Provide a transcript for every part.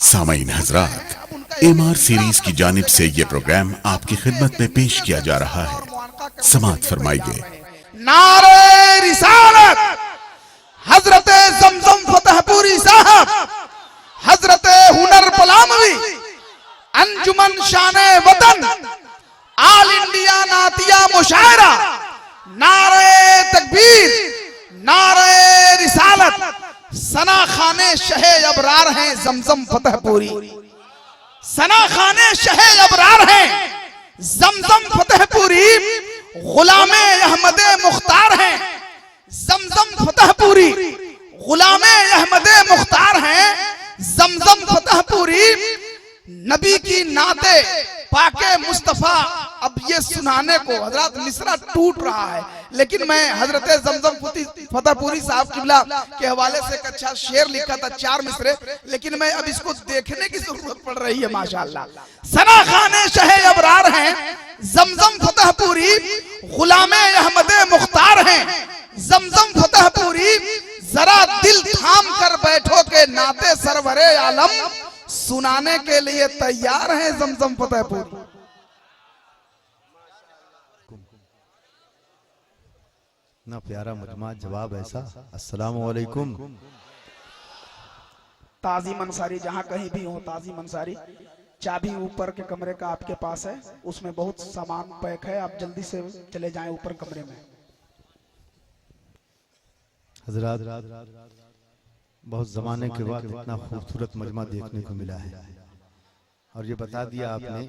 सामईन हजरात, MR series की जानिब से ये प्रोग्राम आपकी खिदमत में पेश किया जा रहा है। समाअत फरमाइए। नारे रिसालत हजरत जमजम फतेहपुरी साहब, हजरत हुनर पलामवी, अंजुमन शाने वतन, आल इंडिया नातिया मुशायरा, नारे तकबीर, नारे रिसालत। सना खाने शहे अबरार हैं जमजम फतेहपुरी, सना खाने शहे अबरार हैं जमजम फतेहपुरी, गुलामे अहमदे मुख्तार हैं जमजम फतेहपुरी, गुलामे अहमदे मुख्तार हैं जमजम फतेहपुरी। नबी की नाते पाके मुस्तफा। अब ये सुनाने को हजरत मिसरा टूट रहा है, लेकिन मैं हजरत जमजम फतेहपुरी साहब किबला के हवाले से एक अच्छा शेर लिखा था, 4 मिसरे, लेकिन मैं अब इसको देखने की जरूरत पड़ रही है। माशाअल्लाह। सना खाने शहे अबरार हैं जमजम फतेहपुरी, गुलामे अहमदे मुख्तार हैं जमजम फतेहपुरी। जरा दिल थाम कर बैठो के नाते सरवरे आलम, सुनाने के लिए तैयार हैं जमजम फतेहपुरी। ना प्यारा मजमा जवाब ऐसा। अस्सलाम वालेकुम। ताज़ीम अंसारी, जहां कहीं भी हो ताज़ीम अंसारी, चाबी ऊपर के कमरे का आपके पास है, उसमें बहुत सामान पैक है, आप जल्दी से चले जाएं ऊपर कमरे में। हजरात, बहुत ज़माने के बाद इतना खूबसूरत मजमा देखने को मिला है, और ये बता दिया आपने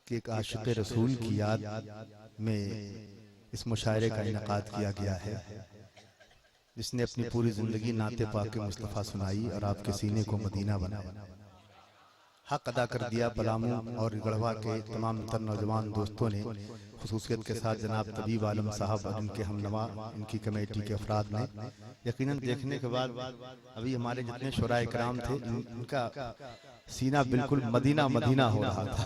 कि एक आशिक़ रसूल की याद में इस मुशायरे का इनेकाद किया गया है, जिसने अपनी पूरी जिंदगी नाते पाक मुस्तफ़ा सुनाई और आपके सीने को मदीना बनाया। हक अदा कर दिया पलामू और गढ़वा के तमाम तर नौजवान दोस्तों ने, खुसूसियत के साथ जनाब तबीब आलम साहब और इनके हमनवा, इनकी कमेटी के अफराद ने। यकीनन देखने के बाद अभी हमारे जितने शुराए कराम थे, इनका सीना बिल्कुल मदीना मदीना हो रहा था।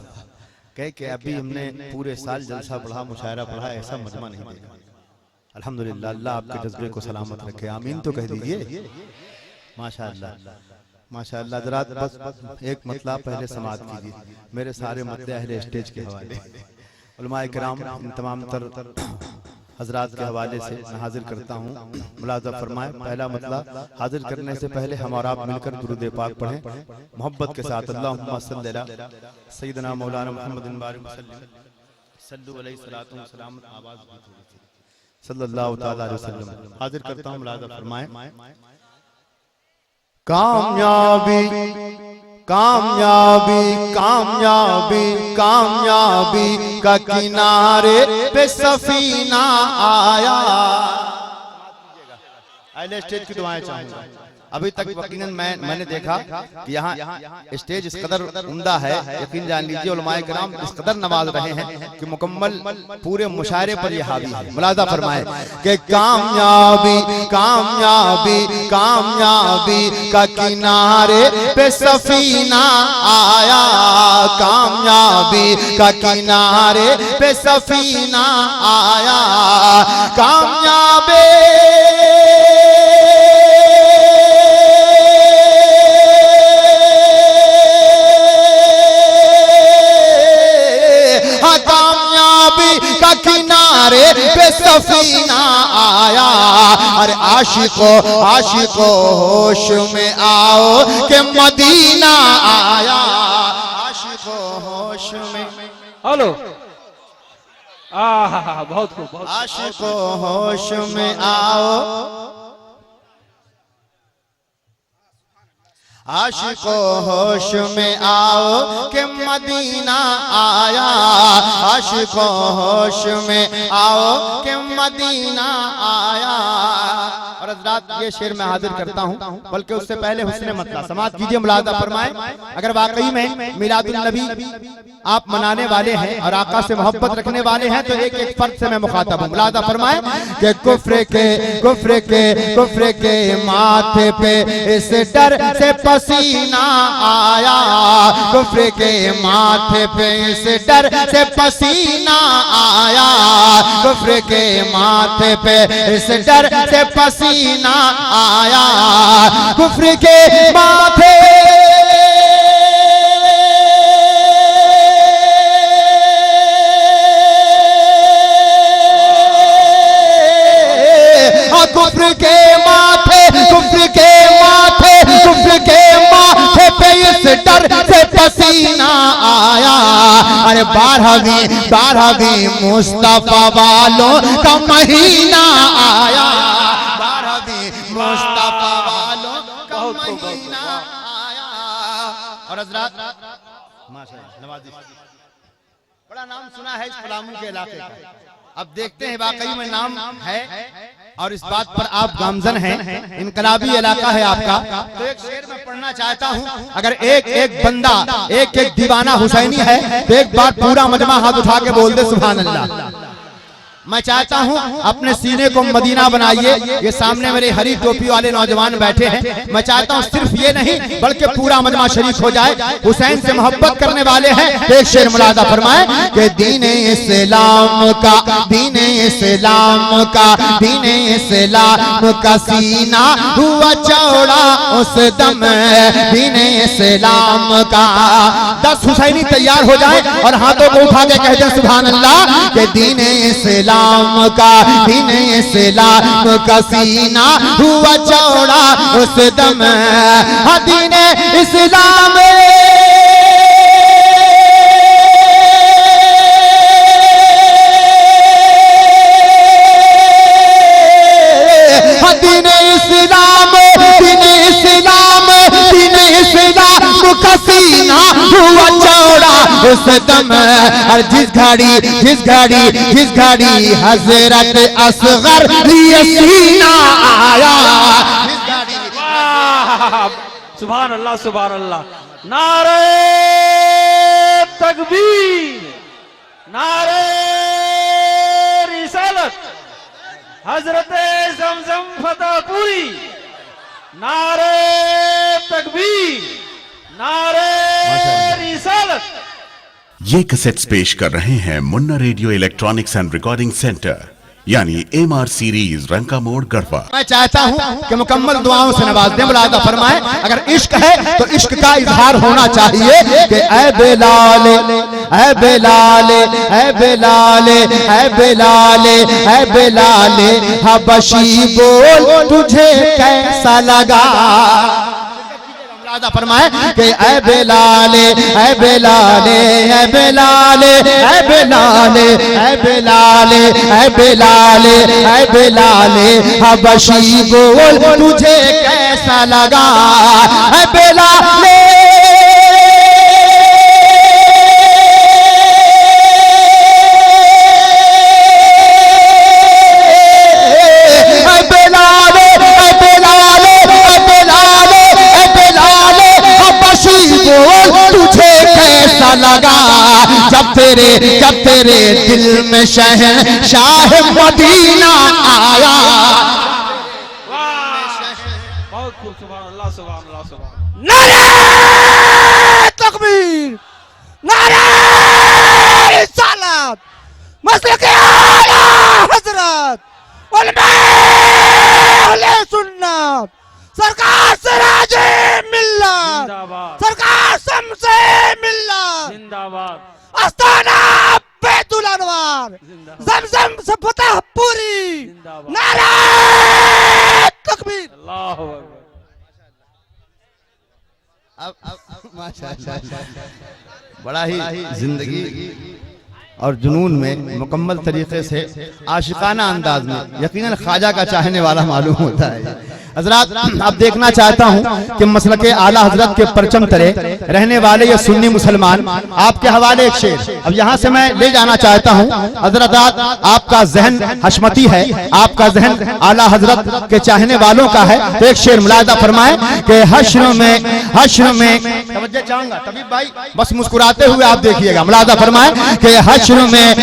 कह के अभी हमने पूरे साल जलसा पढ़ा, मुशायरा पढ़ा, ऐसा मजमा नहीं देखा। अल्हम्दुलिल्लाह, अल्लाह आपके जज्बे को सलामत रखे, आमीन तो कह दीजिए। माशाअल्लाह माशाअल्लाह। हज़रात, बस एक मतलब पहले समाअत कीजिए मेरे सारे मतले अहले स्टेज के हवाले, उलमाए किराम, इन तमाम तर हजरात के हवाले से मैं हाजिर करता हूँ। मुलाज़ा फरमाएं। पहला मतलब हाजिर करने से पहले हम और आप मिलकर दुरूद पाक पढ़ें मोहब्बत के साथ। अल्लाहुम्मा सल्ली अला सय्यिदना मौलाना मुहम्मदिन सल्लल्लाहु अलैहि वसल्लम। हाजिर करता हूँ। मुलाज़ा फरमाएं। कामयाबी कामयाबी कामयाबी कामयाबी का किनारे पे सफीना आया। अगले स्टेज की दुआएं चाहूंगा। अभी तक यकीनन मैंने देखा कि यहाँ स्टेज इस कदर उम्दा है, यकीन जान लीजिए उलमाए किराम इस कदर नवाज रहे हैं कि मुकम्मल पूरे मुशायरे पर यह हावी है। मुलाज़ा फरमाए कि कामयाबी कामयाबी कामयाबी का किनारे पे सफीना आया, कामयाबी का किनारे पे सफीना आया। कामयाबी का किनारे पे सफीना आया। अरे आशिको आशिको होश में आओ के मदीना आया। आशिको होश में, हेलो, बहुत खूब, बहुत। आशिको होश में आओ, आशिको होश में आओ के मदीना आया। आशिको होश में आओ के मदीना आया। और हज़रात, ये शेर मैं हाजिर करता हूँ, बल्कि उससे पहले हुस्ने मतलब समाअत कीजिए। मुलाज़ा फरमाएं। अगर वाकई में मिलादुन नबी आप मनाने वाले हैं और आका से मोहब्बत रखने वाले हैं, तो एक एक फर्द से मैं मुखातब हूँ। मुलाज़ा फरमाएं कि कुफ्र के माथे पे इस डर से पसीना आया। कुफ्र के माथे पे इस डर से पसीना आया। कुफ्र के माथे पे इस डर से पसीना आया। कुफ्र के माथे बारहवीं मुस्तफा वालों का महीना आया, 12वीं मुस्तफा वालों का महीना आया। और हजरात माशाअल्लाह नवाजी, बड़ा नाम सुना है इस पलामू के इलाके का। अब देखते हैं वाकई में नाम है और इस बात पर आप गामजन हैं, इनकलाबी इलाका है आपका। तो एक शेर में पढ़ना चाहता हूं, अगर एक एक बंदा एक एक दीवाना हुसैनी है तो एक बार पूरा मजमा हाथ उठा के बोल दे सुभान अल्लाह। मैं चाहता हूं अपने सीने को मदीना बनाइए। ये सामने मेरे हरी टोपी वाले नौजवान बैठे हैं, मैं चाहता हूं सिर्फ ये नहीं बल्कि पूरा मजमा शरीक हो जाए। हुसैन से मोहब्बत करने वाले हैं, एक शेर मुलादा फरमाए कि दीने इस्लाम का सीना हुआ चौड़ा उस दम, दीने इस्लाम का। 10 हुसैनी तैयार हो जाए और हाथों को उठा के कहते हैं सुभान अल्लाह कि दीने इस्लाम का सीना हुआ चौड़ा उस दम, दीने इस्लाम का सीना हुआ चौड़ा उस दम। और जिस घड़ी हजरत असगर लिए सीना आया, सुभान अल्लाह सुभान अल्लाह। नारे तकबीर, नारे रिसालत, हजरत जमजम फतेहपुरी, नारे तकबीर, नारे रिसालत। ये कैसेट्स पेश कर रहे हैं Munna radio electronics and recording centre, यानी MR सीरीज रंका मोड़ गढ़वा। मैं चाहता हूं कि मुकम्मल दुआओं से नवाज दें। मुलादा फरमाएं अगर इश्क है तो इश्क का इजहार होना चाहिए कि ऐ बेलाल ऐ बेलाल ऐ बेलाल ऐ बेलाल ऐ बेलाल हबशी बोल तुझे कैसा लगा। फरमाए कि ऐ बेलाल ऐ बेलाल ऐ बेलाल ऐ बेलाल ऐ बेलाल ऐ बेलाल ऐ बेलाल हबशी बोल तुझे कैसा लगा। ऐ बेलाल तुझे कैसा लगा जब तेरे दिल में शहंशाह मदीना आया। बहुत खूब, सुभान अल्लाह सुभान अल्लाह सुभान। नारे तकबीर, नारे रिसालत, मसलक आला हजरत उलमा सुन्नत, सरकार सिराजे मिल्लत, जिंदाबाद, सरकार शम्से मिल्लत, जिंदाबाद, आस्ताना बैतुल अनवार, जमजम से फतेहपुरी, जिंदाबाद, नारे तकबीर। अल्लाहु अकबर। माशाअल्लाह बड़ा ही जिंदगी और जुनून में मुकम्मल तरीके से आशिकाना अंदाज में यकीनन ख्वाजा का चाहने वाला मालूम होता है। हजरात अब देखना चाहता हूं कि मसलके आला हजरत के परचम तले रहने वाले ये सुन्नी मुसलमान आपके हवाले एक शेर अब यहाँ से मैं ले जाना चाहता हूं। हजरत आपका जहन हशमती है, आपका जहन आला हजरत के चाहने वालों का है, तो एक शेर मुलादा फरमाए कि हश्र में तवज्जो चाहूंगा तबीब भाई बस मुस्कुराते हुए आप देखिएगा। मुलादा फरमाए कि हश्र में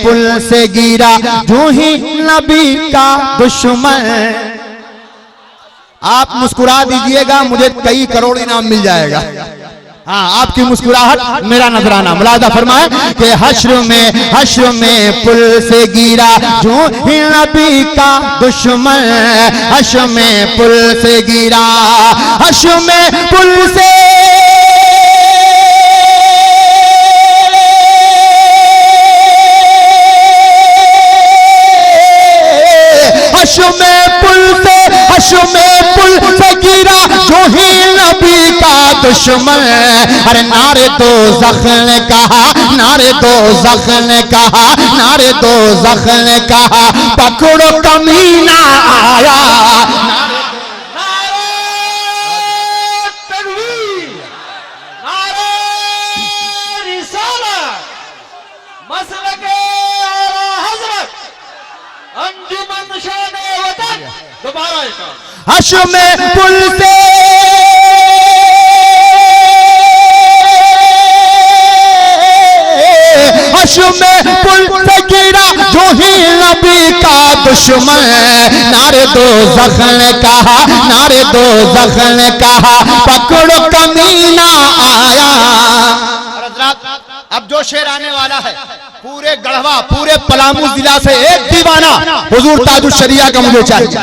पुल से गिरा जो ही नबी का दुश्मन। आप मुस्कुरा दीजिएगा, मुझे कई करोड़ इनाम मिल जाएगा। हाँ, आपकी मुस्कुराहट मेरा नजराना। मुलादा फरमाए कि हश्र में पुल से गिरा जो ही नबी का दुश्मन। हश्र में पुल से गिरा, हश्र में पुल से हश्र में पुल से गिरा जो ही नबी का दुश्मन। अरे नारे दो जख्म ने कहा, नारे दो जख्म ने कहा, नारे दो जख्म ने कहा, पकड़ो कमीना आया। हश्म पुल से हश्म पुल से गिरा जो ही नबी का दुश्मन। नारे दो जख्म ने कहा, नारे दो जख्म ने कहा, पकड़ो कमीना आया। अब जो शेर आने वाला है पूरे गढ़वा पूरे पलामू जिला से एक दीवाना हुजूर ताजुश शरिया का मुझे चाहिए।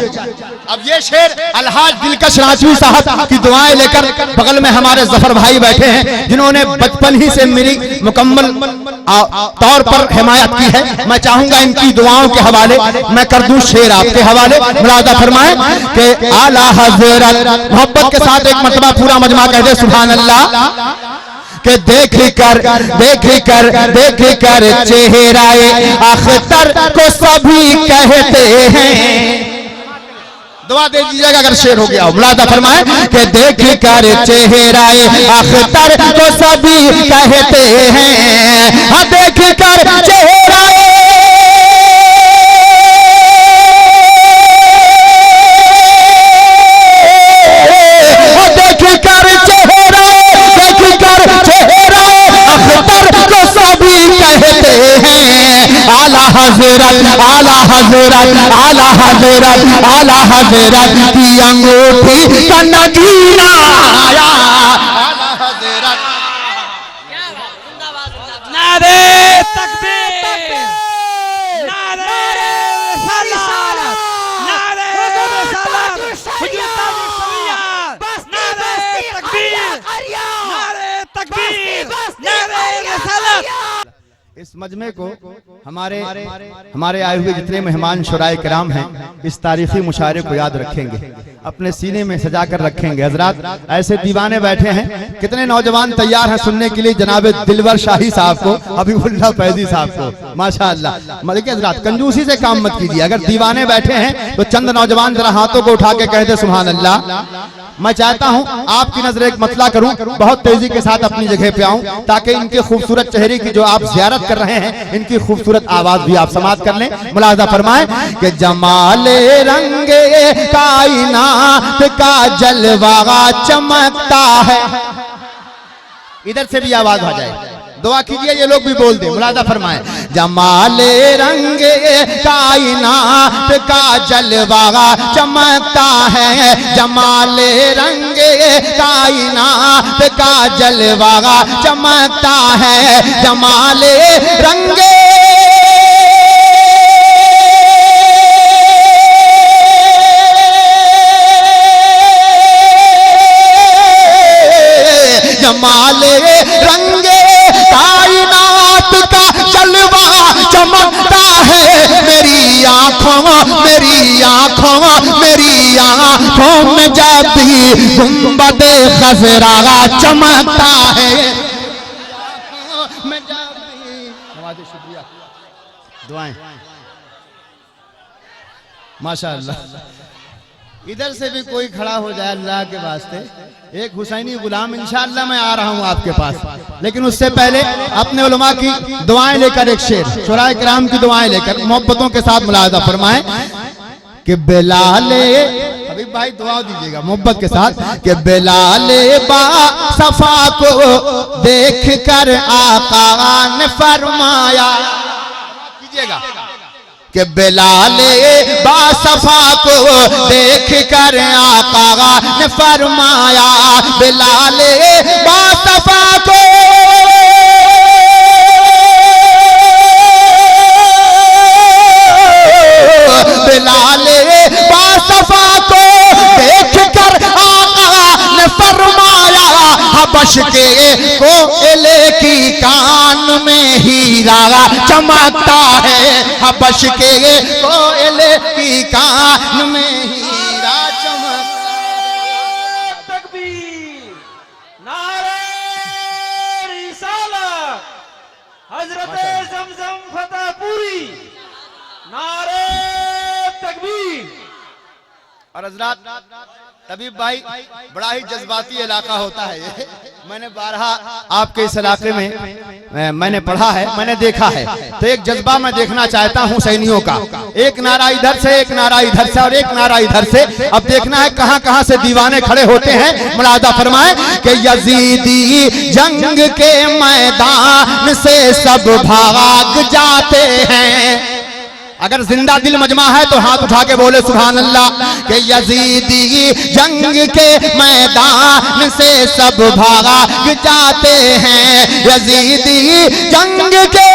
अब ये शेर अलहाज दिलकश राजवी साहब की दुआएं लेकर बगल में हमारे जफर भाई बैठे हैं, जिन्होंने बचपन ही से मेरी मुकम्मल तौर पर हिमायत की है। मैं चाहूंगा इनकी दुआओं के हवाले मैं कर दूं शेर आपके हवाले। मुलाजा फरमाएं कि आला हज़रत मोहब्बत के साथ एक मर्तबा पूरा मजमा कह दे सुभान अल्लाह। के देख कर चेहराए अख्तर को सभी कहते हैं। दुआ दे दीजिएगा अगर शेर हो गया। मुलाजा फरमाए कि देख कर चेहराए अख्तर को सभी कहते हैं। हाँ देख कर चेहराए आला हजरत आला हजरत आला हजरत आला हजरत की अंगूठी का नगीना आया। आला हजरत नारे तकबीर, नारे रिसालत, नारे रिसालत, हुजूर ताजुश शरिया, नारे तकबीर, नारे तकबीर, नारे रिसालत। इस मजमे को हमारे आए हुए जितने मेहमान शुराए किराम हैं इस तारीखी मुशायरे को याद रखेंगे, अपने सीने में सजा कर रखेंगे। हजरात ऐसे दीवाने बैठे हैं, कितने नौजवान तैयार हैं सुनने के लिए जनाब दिलवर शाही साहब को, हबीबुल्लाह फैजी साहब को। माशाअल्लाह। मलिक हजरात कंजूसी से काम मत कीजिए। अगर दीवाने बैठे हैं तो चंद नौजवान जरा हाथों को उठा के कह दे सुभान अल्लाह। मैं चाहता हूं आपकी नजर एक मतला करूं, बहुत तेजी के साथ अपनी जगह पे आऊं ताकि इनके खूबसूरत चेहरे की जो आप ज़ियारत कर रहे हैं इनकी खूबसूरत आवाज भी आप समाअत कर लें। मुलाजा फरमाएं कि जमाले रंगे कायनात का जलवा चमकता है। इधर से भी आवाज आ जाए, दुआ कीजिए ये लोग भी बोल दे। मुलाजा फरमाएं जमाले रंगे कायनात का जलवा चमकता है। जमाले रंगे कायनात का जलवा चमकता है। जमाले रंगे जमाले रंगे कायनात का जलवा चमकता है। मेरी आंखों में जब भी गुंबदे खजरा चमकता है। शुक्रिया दुआएं माशाअल्लाह। इधर से भी कोई खड़ा हो जाए अल्लाह के वास्ते, एक हुसैनी गुलाम इंशाअल्लाह मैं आ रहा हूं आपके पास, लेकिन उससे पहले अपने उलमा की दुआएं लेकर एक शेर शुराए किराम की दुआएं लेकर मोहब्बतों के साथ मुलाजा फरमाएं कि बिलाले हबीब भाई दुआ दीजिएगा मोहब्बत के साथ कि बिलाले बा सफा को देख कर आका ने फरमाया। कीजिएगा कि बिलाले बासफा को देख कर आका ने फरमाया। बिलाले बासफा को बिलाले बासफा को देख कर आका ने फरमाया। हबश के कोयले की कान में हीरा चमकता है। हबश के कोयले की कान में हीरा चमकता है। तकबीर और हजरात तबीब भाई बड़ा ही जज्बाती इलाका होता है ये। मैंने बारहा आपके इस इलाके में मैंने पढ़ा है, मैंने देखा है, तो एक जज्बा मैं देखना चाहता हूँ हुसैनियों का। एक नारा इधर से, एक नारा इधर से और एक नारा इधर से। अब देखना है कहाँ कहाँ से दीवाने खड़े होते हैं। मुलादा फरमाए कि यजीदी जंग के मैदान से सब भाग जाते हैं। अगर जिंदा दिल मजमा है तो हाथ उठा के बोले सुभान अल्लाह। कि यजीदी जंग के मैदान से सब भाग जाते हैं। यजीदी जंग के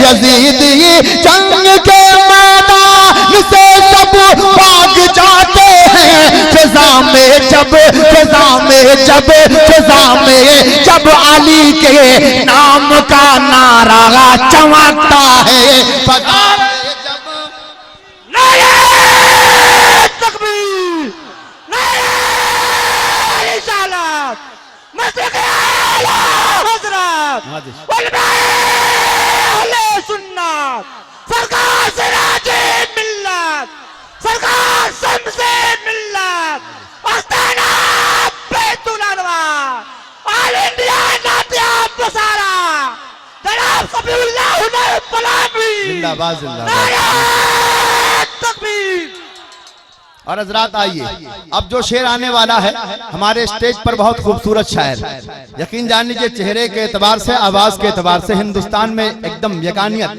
यजीदी जंग के मैदान से सब भाग जाते हैं। फिजा में जब अली के नाम का नारा चमकता है। नारे तकबीर, नारे रिसालत, मसलक आला हज़रत, उलमाए सुन्नत, सरकार सिराजे मिल्लत, सरकार शम्से मिल्लत, आस्ताना बैतुल अनवार, ऑल इंडिया नातिया बसारा, जनाब सफीउल्लाह हुनर पलामी, जिंदाबाद जिंदाबाद। नारे तकबीर। और हजरात आइए, अब जो शेर आने वाला है हमारे स्टेज पर बहुत खूबसूरत शायर, यकीन जान लीजिए चेहरे के एतबार से, आवाज के एतबार से हिंदुस्तान में एकदम यकानियत,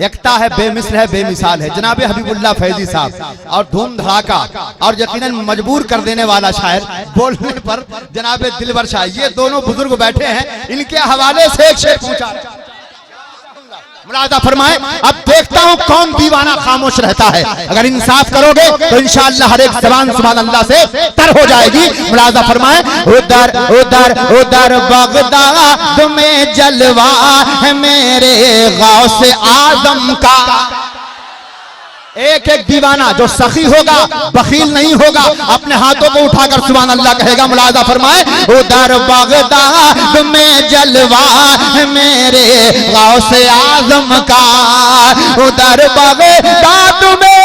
एकता है, बेमिसल है, बेमिसाल है। जनाब हबीबुल्लाह फैजी साहब और धूम धड़ाका और यकीनन मजबूर कर देने वाला शायर, बोलने पर जनाब दिलवर शाह, ये दोनों बुजुर्ग बैठे हैं, इनके हवाले से एक शेर पूछा। मुलादा फरमाए, अब देखता हूं कौन दीवाना खामोश रहता है। अगर इंसाफ करोगे तो इंशाअल्लाह हर एक जबान सुभान अल्लाह से तर हो जाएगी। मुलादा फरमाए, उधर उधर उधर बगदाद में जलवा है मेरे गौसे आजम का। एक एक दीवाना जो सखी होगा, बखील नहीं होगा, अपने हाथों को उठाकर सुभान अल्लाह कहेगा। मुलादा फरमाए, उधर बगदाद में जलवा है मेरे गौसे आजम का। उधर बगदाद में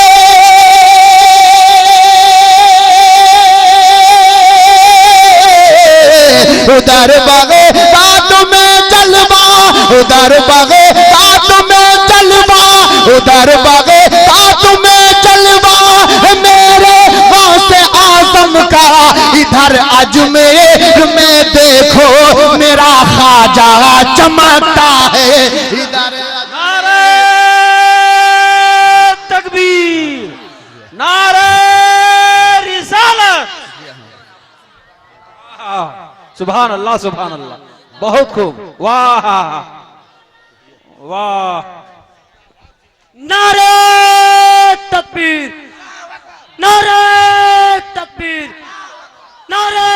उधर बगदाद में जलवा, उधर बगदाद में जलवा, उधर बगदाद में जलवा मेरे गौसे आजम का। इधर अजमेर में देखो मेरा ख्वाजा चमकता है। इधर नारे तकबीर, नारे रिसालत। सुभान अल्लाह, सुभान अल्लाह, बहुत खूब, वाह वाह। नारे तकबीर, नारे तकबीर, नारे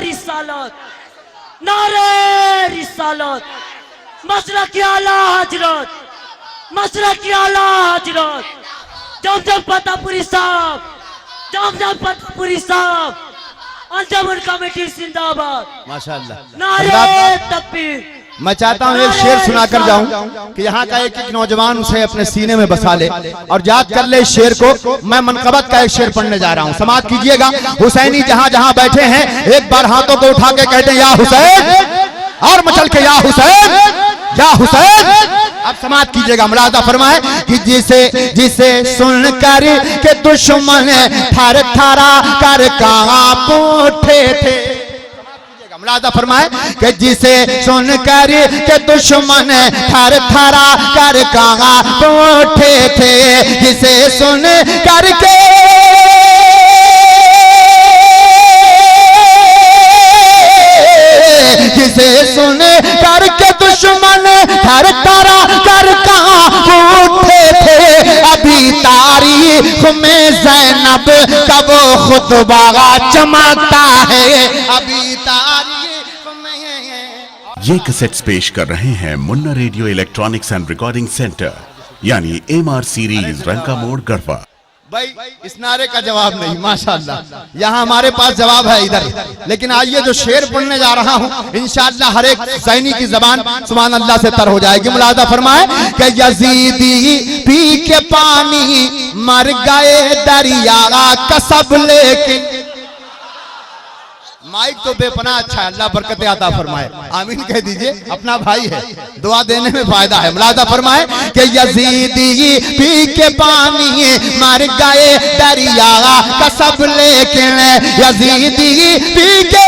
रिसालत, नारे रिसालत, मसलक आला हजरत, मसलक आला हजरत, जमजम फतेहपुरी साहब, जमजम फतेहपुरी साहब, अंजुमन कमेटी जिंदाबाद, माशाअल्लाह। नारे तकबीर। मैं चाहता हूँ एक शेर सुनाकर जाऊं कि यहाँ का एक एक नौजवान उसे अपने सीने में बसा ले और याद कर ले इस शेर को। मैं मनकबत का एक शेर पढ़ने जा रहा हूँ, समाप्त कीजिएगा। हुसैनी जहाँ जहाँ बैठे हैं एक बार हाथों को उठा के कहते हैं या हुसैन, और मचल के या हुसैन, या हुसैन। अब समाप्त कीजिएगा। मुलादा फरमाए कि जिसे सुनकर के दुश्मन थर थरा कर कांप उठे थे। मुलादा फरमाए कि जिसे सुनकर के दुश्मन थर थरा कर कांप उठे थे। जिसे सुन करके जिसे सुन करके दुश्मन थर थरा कर कांप उठे थे। अभी तारीख में ज़ैनब का वो खुतबा चमकता है। अभी तारीख में। ये कैसेट्स पेश कर रहे हैं Munna radio electronics and recording centre, यानी MR सीरीज, रंका मोड़, गढ़वा। भाई इस नारे का जवाब नहीं, माशाअल्लाह। यहाँ हमारे पास जवाब है इधर, लेकिन आइए जो शेर पढ़ने जा रहा हूँ इंशाअल्लाह हर एक सैनी की जबान सुभान अल्लाह से तर हो जाएगी। मुलाजा फरमाए कि यजीदी पी के पानी मर गए दरिया का सब लेके। माइक तो बेपना अच्छा है, अल्लाह बरकत अता फरमाए, आमीन कह दीजिए। अपना भाई है, दुआ देने में फायदा है। मुलाजा फरमाए कि यजीदी पी के पानी मर गए दरिया का सब लेकिन यजीदी पी के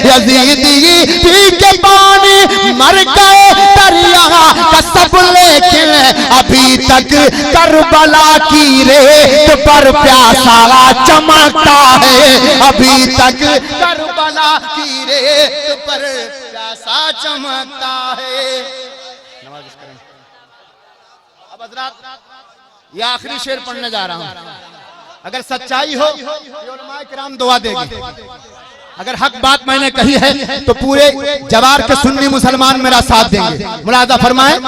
यजीदी पी के पानी मर गए दरिया का सब लेकिन अभी तक करबला की रेत पर प्यासा चमकता है। अभी तक करबला की रेत पर प्यासा चमकता है। अब हज़रात ये आखिरी शेर पढ़ने जा रहा हूं। अगर सच्चाई हो तो उलमाए किराम दुआ देगी, अगर हक बात मैंने कही है तो पूरे जवार के सुन्नी मुसलमान मेरा साथ देंगे। मुलाजा फरमाए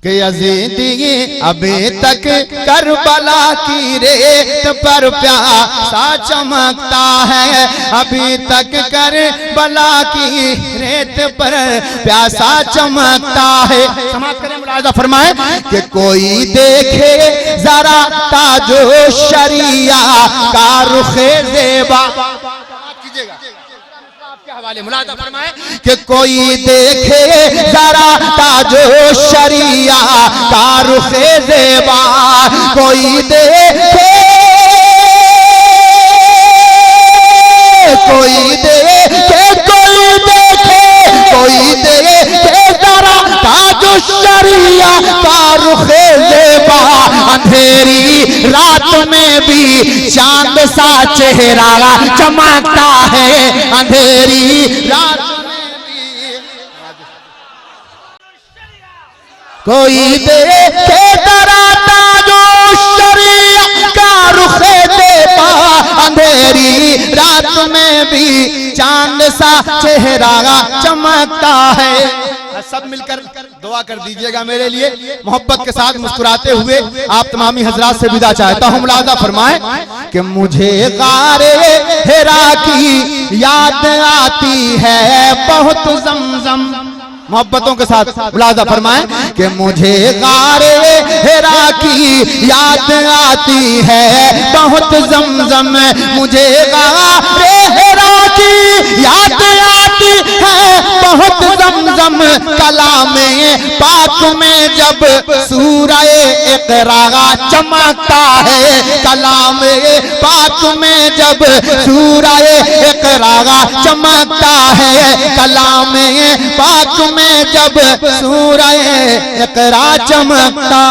कि यजीदी अभी तक करबला की रेत पर प्यासा चमकता है। अभी तक करबला की रेत पर प्यासा चमकता है। समाप्त करें। मुलाजा फरमाए कि कोई देखे जरा ताजो शरिया का रुखे ज़ेबा। कीजिएगा आपके हवाले। मुलाजा फरमाए कि कोई देखे जरा ताजो शरिया का रुखे ज़ेबा। कोई देखे कोई देखे कोई देखे कोई देखे जरा ताजो शरिया का रुखे ज़ेबा। अंधेरी रात में भी चांद सा चेहरा चमकता है। अंधेरी रात में भी कोई देखे जरा ताजो शरिया का रुखे ज़ेबा। अंधेरी रात में भी चांद सा चेहरा चमकता है। सब मिलकर दुआ कर दीजिएगा मेरे लिए, मोहब्बत के साथ मुस्कुराते हुए आप तमामी हजरात से विदा चाहता हूँ। मुलाजा फरमाए कि मुझे गारे हिरा की याद आती है बहुत ज़मज़म। मोहब्बतों के साथ मुलाजा फरमाए कि मुझे गारे हिरा की याद आती है बहुत ज़मज़म। मुझे गारे हिरा की याद आती है बहुत ज़मज़म। कलामे पाक में जब सूरह इक़रा चमकता है। कलामे पाक में जब सूरह इक़रा चमकता है। कलामे पाक में जब सूरह इक़रा चमकता